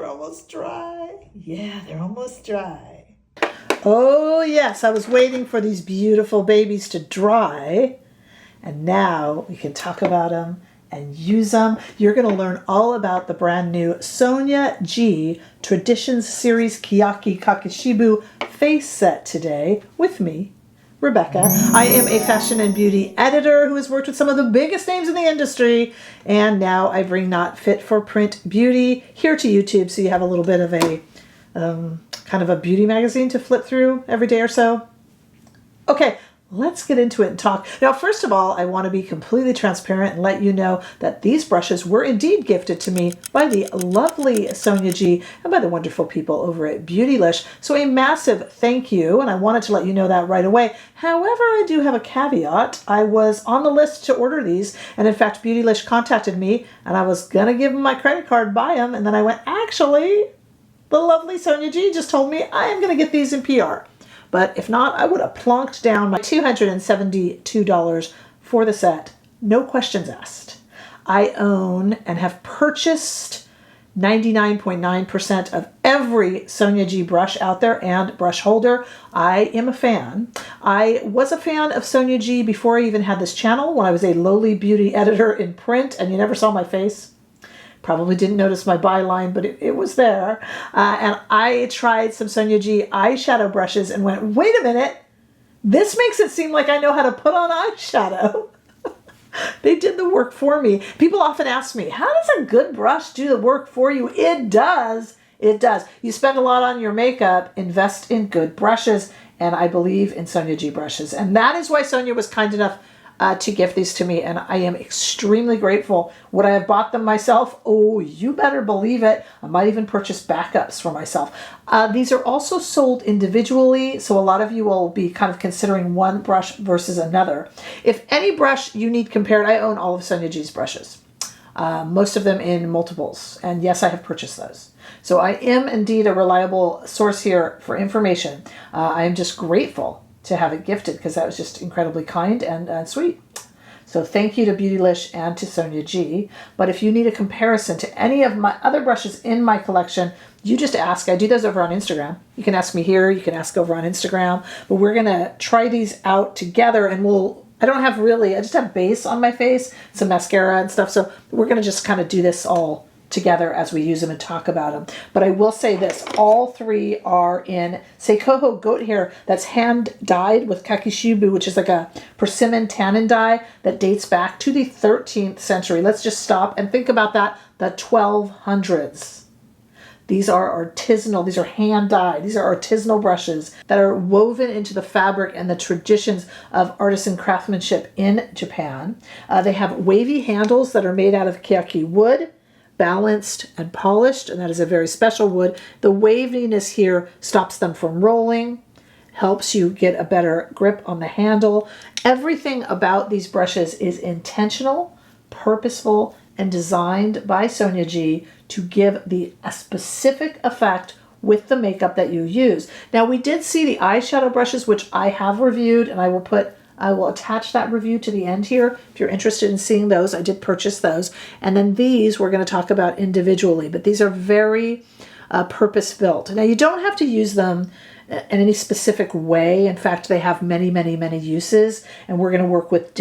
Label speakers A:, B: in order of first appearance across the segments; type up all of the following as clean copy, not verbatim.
A: almost dry. Yeah, they're almost dry. Oh yes, I was waiting for these beautiful babies to dry. And now we can talk about them and use them. You're going to learn all about the brand new Sonia G Traditions Series Keyaki Kakishibu face set today with me, Rebecca. I am a fashion and beauty editor who has worked with some of the biggest names in the industry, and now I bring not fit for print beauty here to YouTube, so you have a little bit of a kind of a beauty magazine to flip through every day or so. Okay, let's get into it and talk. Now, first of all, I want to be completely transparent and let you know that these brushes were indeed gifted to me by the lovely Sonia G and by the wonderful people over at Beautylish. So a massive thank you, and I wanted to let you know that right away. However, I do have a caveat. I was on the list to order these, and in fact, Beautylish contacted me, and I was going to give them my credit card, buy them, and then I went, actually, the lovely Sonia G just told me I am going to get these in PR. But if not, I would have plunked down my $272 for the set. No questions asked. I own and have purchased 99.9% of every Sonia G brush out there and brush holder. I am a fan. I was a fan of Sonia G before I even had this channel, when I was a lowly beauty editor in print and you never saw my face. Probably didn't notice my byline, but it was there. And I tried some Sonia G eyeshadow brushes and went, wait a minute, this makes it seem like I know how to put on eyeshadow. They did the work for me. People often ask me, how does a good brush do the work for you? It does. It does. You spend a lot on your makeup, invest in good brushes, and I believe in Sonia G brushes. And that is why Sonia was kind enough to gift these to me, and I am extremely grateful. Would I have bought them myself? Oh, you better believe it. I might even purchase backups for myself. These are also sold individually, so a lot of you will be kind of considering one brush versus another. If any brush you need compared, I own all of Sonia G's brushes, most of them in multiples, and yes, I have purchased those. So I am indeed a reliable source here for information. I am just grateful to have it gifted because that was just incredibly kind and sweet. So thank you to Beautylish and to Sonia G. But if you need a comparison to any of my other brushes in my collection, you just ask. I do those over on Instagram. You can ask me here. You can ask over on Instagram. But we're going to try these out together, and I just have base on my face, some mascara and stuff. So we're going to just kind of do this all together as we use them and talk about them. But I will say this, all three are in Seikoho goat hair that's hand dyed with Kakishibu, which is like a persimmon tannin dye that dates back to the 13th century. Let's just stop and think about that, the 1200s. These are artisanal, these are hand dyed, these are artisanal brushes that are woven into the fabric and the traditions of artisan craftsmanship in Japan. They have wavy handles that are made out of Keyaki wood, balanced and polished, and that is a very special wood. The waviness here stops them from rolling, helps you get a better grip on the handle. Everything about these brushes is intentional, purposeful, and designed by Sonia G to give a specific effect with the makeup that you use. Now, we did see the eyeshadow brushes, which I have reviewed, and I will attach that review to the end here. If you're interested in seeing those, I did purchase those. And then these we're going to talk about individually, but these are very purpose-built. Now, you don't have to use them in any specific way. In fact, they have many, many, many uses, and we're going to work with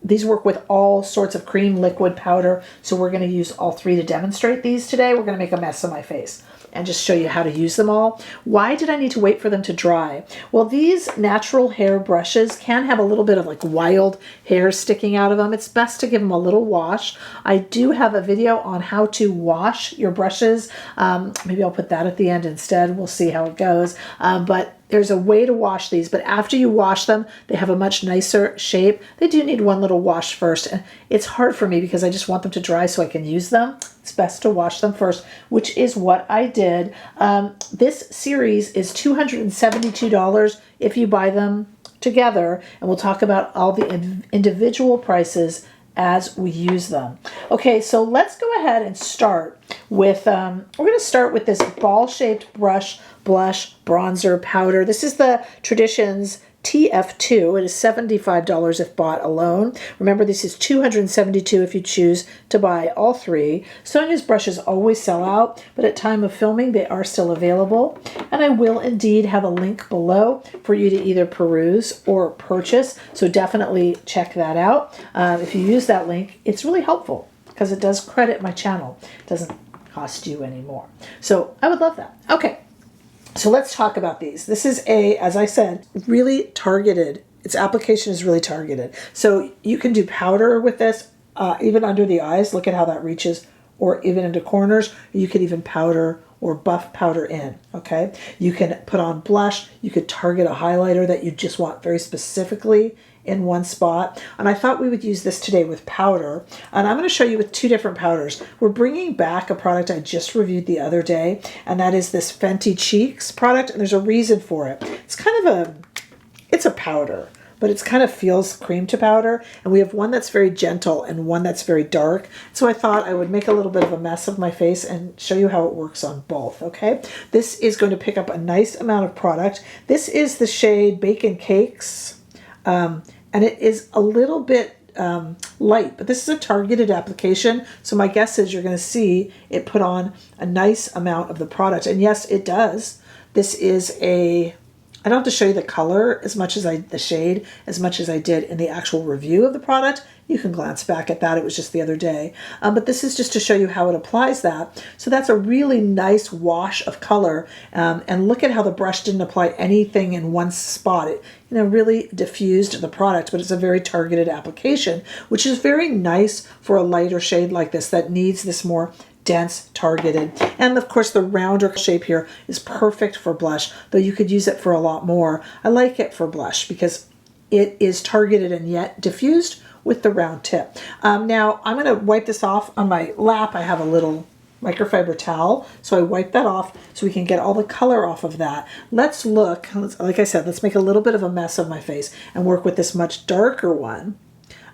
A: these work with all sorts of cream, liquid, powder, so we're going to use all three to demonstrate these today. We're going to make a mess of my face and just show you how to use them all. Why did I need to wait for them to dry? Well, these natural hair brushes can have a little bit of like wild hair sticking out of them. It's best to give them a little wash. I do have a video on how to wash your brushes. Maybe I'll put that at the end instead. We'll see how it goes. But there's a way to wash these, but after you wash them, they have a much nicer shape. They do need one little wash first. And it's hard for me because I just want them to dry so I can use them. It's best to wash them first, which is what I did. This series is $272 if you buy them together, and we'll talk about all the individual prices as we use them. Okay, so let's go ahead and start with, we're going to start with this ball-shaped blush bronzer powder. This is the Traditions TF2. It is $75 if bought alone. Remember, this is $272 if you choose to buy all three. Sonia's brushes always sell out, but at time of filming, they are still available. And I will indeed have a link below for you to either peruse or purchase. So definitely check that out. If you use that link, it's really helpful because it does credit my channel. It doesn't cost you any more. So I would love that. Okay. So let's talk about these. This is as I said, really targeted. Its application is really targeted. So you can do powder with this, even under the eyes. Look at how that reaches, or even into corners. You could even powder or buff powder in, okay? You can put on blush. You could target a highlighter that you just want very specifically in one spot. And I thought we would use this today with powder. And I'm going to show you with two different powders. We're bringing back a product I just reviewed the other day, and that is this Fenty Cheeks product. And there's a reason for it. It's kind of it's a powder, but it kind of feels cream to powder. And we have one that's very gentle and one that's very dark. So I thought I would make a little bit of a mess of my face and show you how it works on both, okay? This is going to pick up a nice amount of product. This is the shade Bakin Cakes. And it is a little bit light, but this is a targeted application. So my guess is you're going to see it put on a nice amount of the product. And yes, it does. This is I don't have to show you the color as much as the shade as much as I did in the actual review of the product. You can glance back at that. It was just the other day. But this is just to show you how it applies that. So that's a really nice wash of color. And look at how the brush didn't apply anything in one spot. It really diffused the product, but it's a very targeted application, which is very nice for a lighter shade like this that needs this more dense, targeted. And of course the rounder shape here is perfect for blush, though you could use it for a lot more. I like it for blush because it is targeted and yet diffused with the round tip. Now I'm going to wipe this off on my lap. I have a little microfiber towel, so I wipe that off so we can get all the color off of that. Let's look, like I said, let's make a little bit of a mess of my face and work with this much darker one.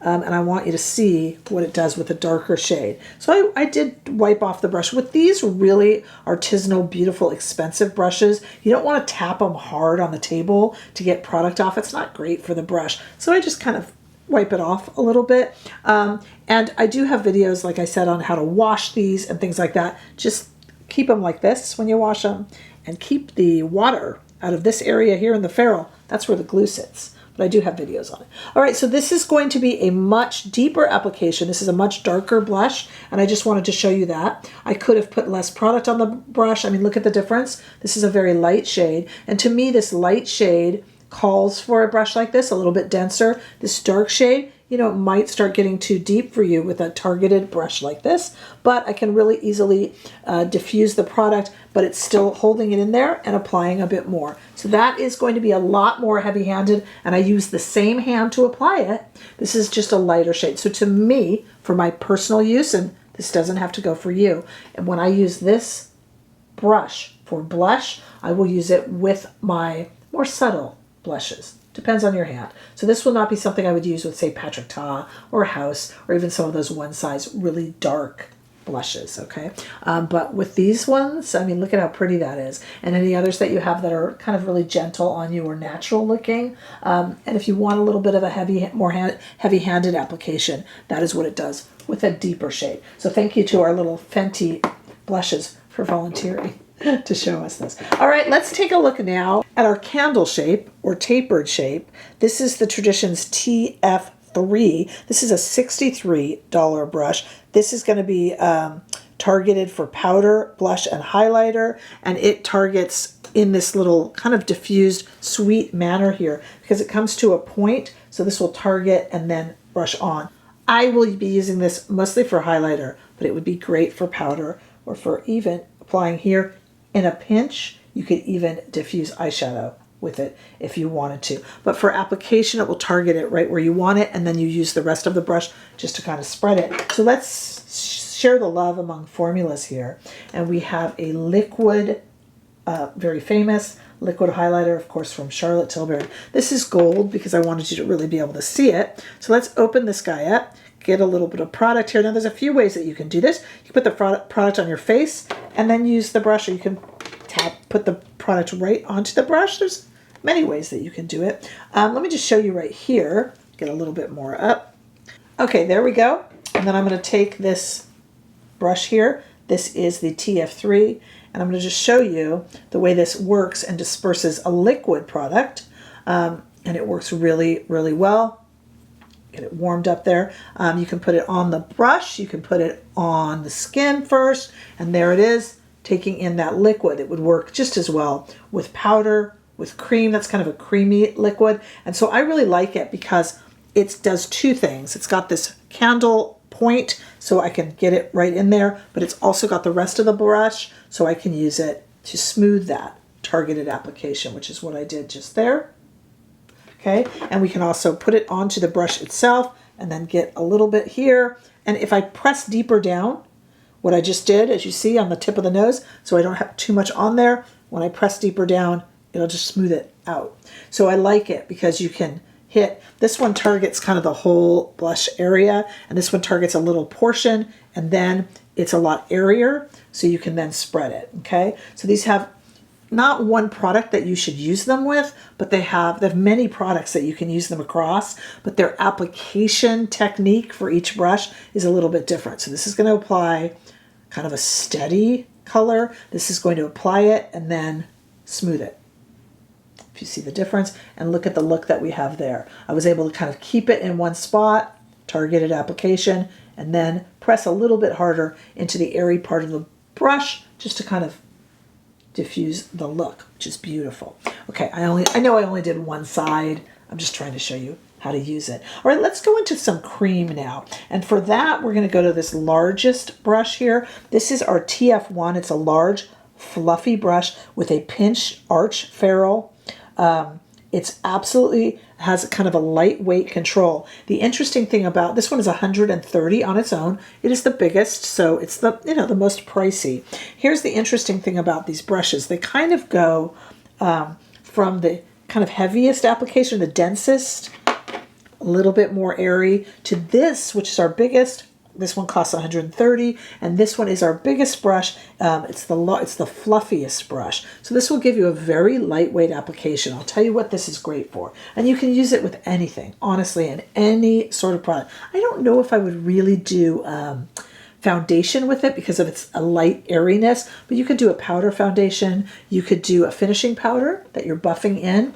A: And I want you to see what it does with a darker shade. So I did wipe off the brush. With these really artisanal, beautiful, expensive brushes, you don't want to tap them hard on the table to get product off. It's not great for the brush. So I just kind of wipe it off a little bit. And I do have videos, like I said, on how to wash these and things like that. Just keep them like this when you wash them and keep the water out of this area here in the ferrule. That's where the glue sits. But I do have videos on it. All right, so this is going to be a much deeper application. This is a much darker blush, and I just wanted to show you that. I could have put less product on the brush. I mean, look at the difference. This is a very light shade, and to me, this light shade calls for a brush like this, a little bit denser. This dark shade, it might start getting too deep for you with a targeted brush like this, but I can really easily diffuse the product, but it's still holding it in there and applying a bit more. So that is going to be a lot more heavy-handed, and I use the same hand to apply it. This is just a lighter shade. So to me, for my personal use, and this doesn't have to go for you, and when I use this brush for blush, I will use it with my more subtle blushes. Depends on your hand. So this will not be something I would use with, say, Patrick Ta or House, or even some of those one-size really dark blushes, okay? But with these ones, I mean, look at how pretty that is. And any others that you have that are kind of really gentle on you or natural looking. And if you want a little bit of a more heavy-handed application, that is what it does with a deeper shade. So thank you to our little Fenty blushes for volunteering to show us this. All right, let's take a look now at our candle shape or tapered shape. This is the Traditions TF3. This is a $63 brush. This is going to be targeted for powder, blush, and highlighter, and it targets in this little kind of diffused, sweet manner here because it comes to a point, so this will target and then brush on. I will be using this mostly for highlighter, but it would be great for powder or for even applying here. In a pinch, you could even diffuse eyeshadow with it if you wanted to. But for application, it will target it right where you want it, and then you use the rest of the brush just to kind of spread it. So let's share the love among formulas here. And we have a liquid, very famous liquid highlighter, of course, from Charlotte Tilbury. This is gold because I wanted you to really be able to see it. So let's open this guy up. Get a little bit of product here. Now there's a few ways that you can do this. You can put the product on your face and then use the brush, or you can put the product right onto the brush. There's many ways that you can do it. Let me just show you right here. Get a little bit more up. Okay, there we go. And then I'm going to take this brush here. This is the TF3, and I'm going to just show you the way this works and disperses a liquid product. And it works really, really well. Get it warmed up there. You can put it on the brush. You can put it on the skin first, and there it is, taking in that liquid. It would work just as well with powder, with cream. That's kind of a creamy liquid. And so I really like it because it does two things. It's got this candle point, so I can get it right in there, but it's also got the rest of the brush, so I can use it to smooth that targeted application, which is what I did just there. Okay, and we can also put it onto the brush itself and then get a little bit here. And if I press deeper down, what I just did, as you see on the tip of the nose, so I don't have too much on there, when I press deeper down, it'll just smooth it out. So I like it because you can hit, this one targets kind of the whole blush area, and this one targets a little portion, and then it's a lot airier, so you can then spread it, okay? So these have not one product that you should use them with, but they have many products that you can use them across, but their application technique for each brush is a little bit different. So this is going to apply kind of a steady color. This is going to apply it and then smooth it. If you see the difference, and look at the look that we have there. I was able to kind of keep it in one spot, targeted application, and then press a little bit harder into the airy part of the brush just to kind of diffuse the look, which is beautiful. Okay, I know I only did one side. I'm just trying to show you how to use it. All right, let's go into some cream now. And for that, we're going to go to this largest brush here. This is our TF1. It's a large, fluffy brush with a pinch arch ferrule. It's absolutely has kind of a lightweight control. The interesting thing about this one is 130 on its own. It is the biggest, so it's the the most pricey. Here's the interesting thing about these brushes. They kind of go from the kind of heaviest application, the densest, a little bit more airy, to this, which is our biggest. This one costs 130, and this one is our biggest brush. It's the fluffiest brush. So this will give you a very lightweight application. I'll tell you what this is great for. And you can use it with anything, honestly, in any sort of product. I don't know if I would really do foundation with it because of its a light airiness, but you could do a powder foundation. You could do a finishing powder that you're buffing in.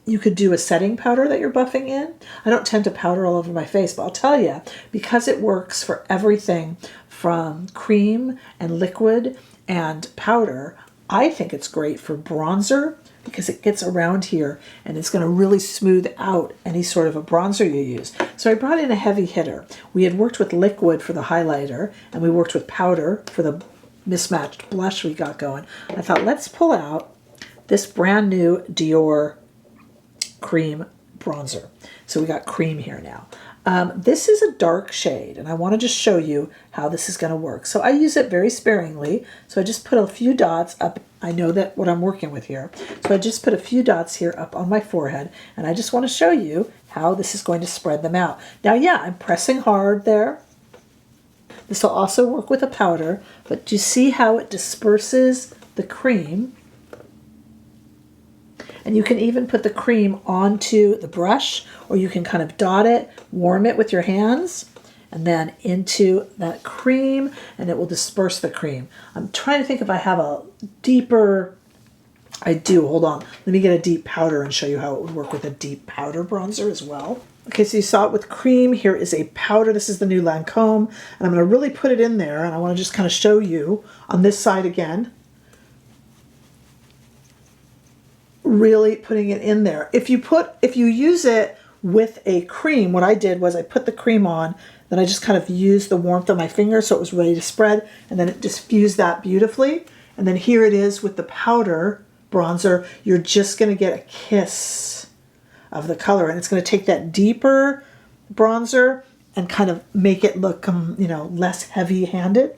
A: You could do a setting powder that you're buffing in. I don't tend to powder all over my face, but I'll tell you, because it works for everything from cream and liquid and powder, I think it's great for bronzer because it gets around here and it's going to really smooth out any sort of a bronzer you use. So I brought in a heavy hitter. We had worked with liquid for the highlighter, and we worked with powder for the mismatched blush we got going. I thought, let's pull out this brand new Dior cream bronzer. So we got cream here now. This is a dark shade, and I want to just show you how this is going to work. So I use it very sparingly. So I just put a few dots up. I know that what I'm working with here. So I just put a few dots here up on my forehead, and I just want to show you how this is going to spread them out. Now, yeah, I'm pressing hard there. This will also work with a powder, but do you see how it disperses the cream? And you can even put the cream onto the brush, or you can kind of dot it, warm it with your hands, and then into that cream, and it will disperse the cream. I'm trying to think if I have a deeper, I do, hold on. Let me get a deep powder and show you how it would work with a deep powder bronzer as well. Okay, so you saw it with cream. Here is a powder. This is the new Lancome, and I'm going to really put it in there, and I want to just kind of show you on this side again. Really putting it in there. If you use it with a cream, what I did was I put the cream on, then I just kind of used the warmth of my finger so it was ready to spread, and then it diffused that beautifully. And then here it is with the powder bronzer. You're just going to get a kiss of the color, and it's going to take that deeper bronzer and kind of make it look less heavy-handed.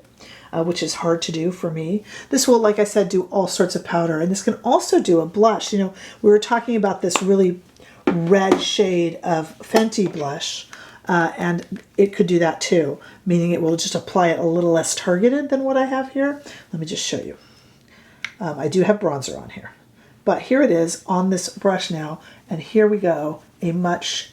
A: Which is hard to do for me. This will, like I said, do all sorts of powder, and this can also do a blush. We were talking about this really red shade of Fenty blush, and it could do that too, meaning it will just apply it a little less targeted than what I have here. Let me just show you. I do have bronzer on here, But here it is on this brush now, and here we go, a much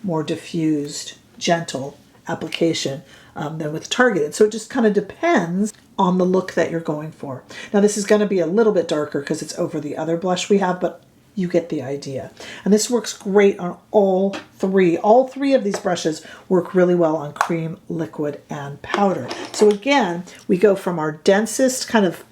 A: more diffused, gentle application than with targeted. So it just kind of depends on the look that you're going for. Now this is going to be a little bit darker because it's over the other blush we have, but you get the idea. And this works great on all three. All three of these brushes work really well on cream, liquid, and powder. So again, we go from our densest kind of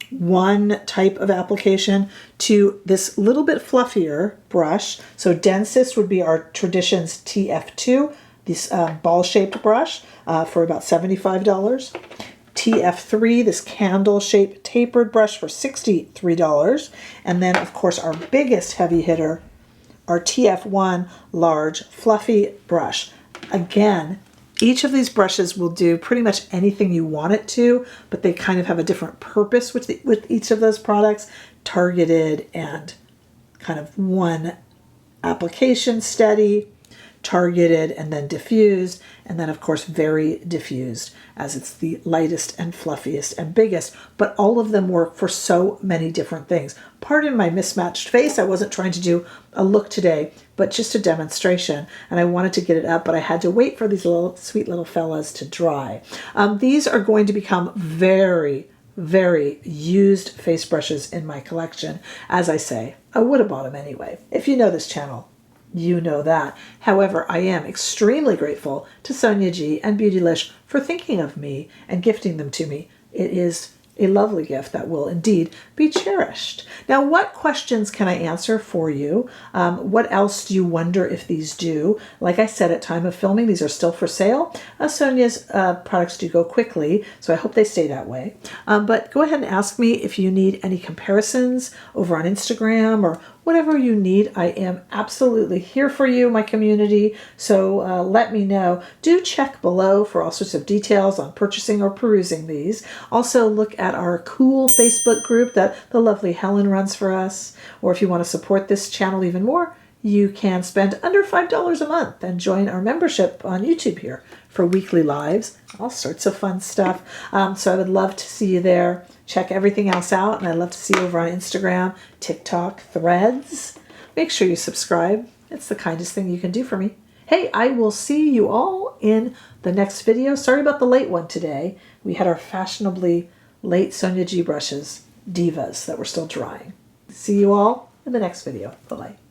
A: one type of application to this little bit fluffier brush. So densest would be our Traditions TF2, this ball-shaped brush for about $75. TF3, this candle-shaped tapered brush for $63. And then, of course, our biggest heavy hitter, our TF1 large fluffy brush. Again, each of these brushes will do pretty much anything you want it to, but they kind of have a different purpose with each of those products, targeted and kind of one application steady, targeted and then diffused, and then of course very diffused as it's the lightest and fluffiest and biggest, but all of them work for so many different things. Pardon my mismatched face. I wasn't trying to do a look today, but just a demonstration, and I wanted to get it up, but I had to wait for these little sweet little fellas to dry. These are going to become very, very used face brushes in my collection. As I say, I would have bought them anyway. If you know this channel, you know that. However, I am extremely grateful to Sonia G and Beautylish for thinking of me and gifting them to me. It is a lovely gift that will indeed be cherished. Now, what questions can I answer for you? What else do you wonder if these do? Like I said, at time of filming, these are still for sale. Sonia's products do go quickly, so I hope they stay that way. But go ahead and ask me if you need any comparisons over on Instagram or whatever you need. I am absolutely here for you, my community, so let me know. Do check below for all sorts of details on purchasing or perusing these. Also look at our cool Facebook group that the lovely Helen runs for us, or if you want to support this channel even more, you can spend under $5 a month and join our membership on YouTube here for weekly lives, all sorts of fun stuff. So I would love to see you there. Check everything else out, and I'd love to see you over on Instagram, TikTok, Threads. Make sure you subscribe. It's the kindest thing you can do for me. Hey, I will see you all in the next video. Sorry about the late one today. We had our fashionably late Sonia G brushes, Divas, that were still drying. See you all in the next video. Bye-bye.